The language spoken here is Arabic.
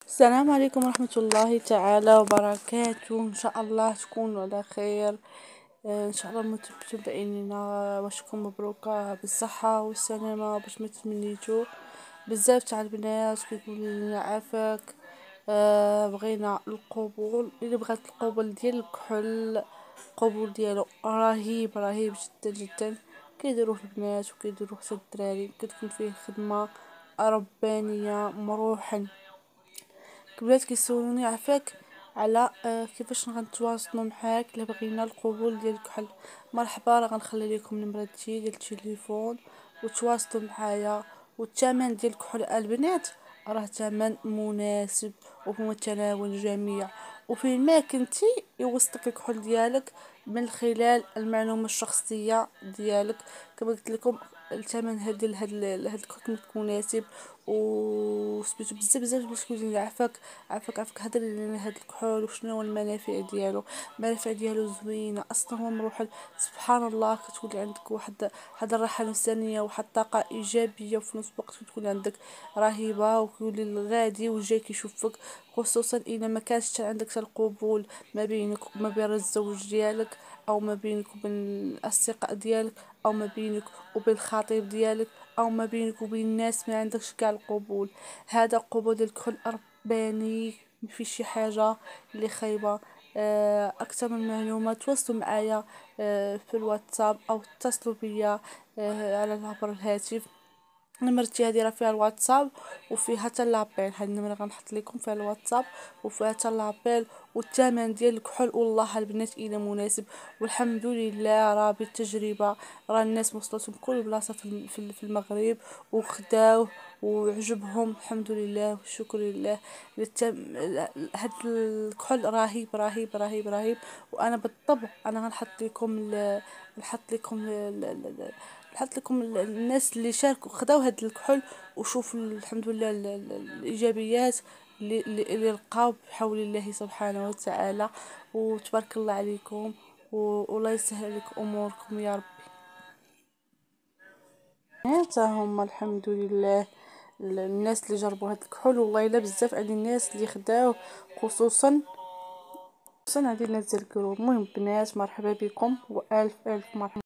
السلام عليكم ورحمة الله تعالى وبركاته. إن شاء الله تكونوا على خير. إن شاء الله متابعيننا واشكم مبروكة بالصحة والسلامة باش ما تمنيتو بزاف تاع البنات كيقولوا لنا عافاك. بغينا القبول، اللي بغات القبول ديال الكحول القبول ديالو رهيب رهيب جدا جدا. كيديروه البنات وكيديروه حتى الدراري، كتكون فيه خدمة ربانية مروحا. البنات كيسولوني عافاك على كيفاش غنتواصلوا معاك الا بغينا القبول ديال الكحل. مرحبا، راه غنخلي لكم نمرتي ديال التليفون وتواصلوا معايا. والثمن ديال الكحول البنات راه ثمن مناسب ومتناول الجميع، وفين ما كنتي يوصلك الكحول ديالك من خلال المعلومه الشخصيه ديالك. كما قلت لكم الثمن هاد الكحول مناسب وسميتو بزاف بزاف باش تقولي عافاك هضري لنا هاد الكحول وشنو هو المنافع ديالو. المنافع ديالو زوينه اصلا، هو مروحل. سبحان الله كتولي عندك واحد الراحه نفسانيه، واحد الطاقه ايجابيه، وفي نفس الوقت كتكون عندك رهيبه، وكيولي الغادي وجاي كيشوفك. خصوصا اذا ما كانش عندك القبول ما بينك وما بين الزوج ديالك، او ما بينك وبين الاصدقاء ديالك، او ما بينك وبين الخطيب ديالك، او ما بينك وبين الناس ما عندكش كاع القبول. هذا قبول الكل رباني، مفي شي حاجه اللي خايبه. اكثر من معلومه تواصلوا معايا في الواتساب او اتصلوا بيا على عبر الهاتف. نمرتي هذه راه فيها الواتساب وفيها حتى لابيل. هاد النمره غنحط لكم فيها الواتساب وفيها حتى لابيل. والثمن ديال الكحول والله البنات الى مناسب، والحمد لله راه بالتجربه. راه الناس وصلتهم كل بلاصه في المغرب وخداوه وعجبهم الحمد لله والشكر لله. هاد الكحول رهيب رهيب رهيب رهيب. وانا بالطبع انا غنحط لكم نحط لكم نحط لكم الناس اللي شاركوا خداو هاد الكحول وشوفوا الحمد لله الايجابيات اللي لقاو بحول الله سبحانه وتعالى. وتبارك الله عليكم، والله يسهل لكم اموركم يا ربي. حتى هما الحمد لله الناس اللي جربوا هاد الكحول والله الا بزاف عندي الناس اللي خداوه. خصوصا هذه الناس ديال الجروب. المهم بنات، مرحبا بكم والف الف مرحبا.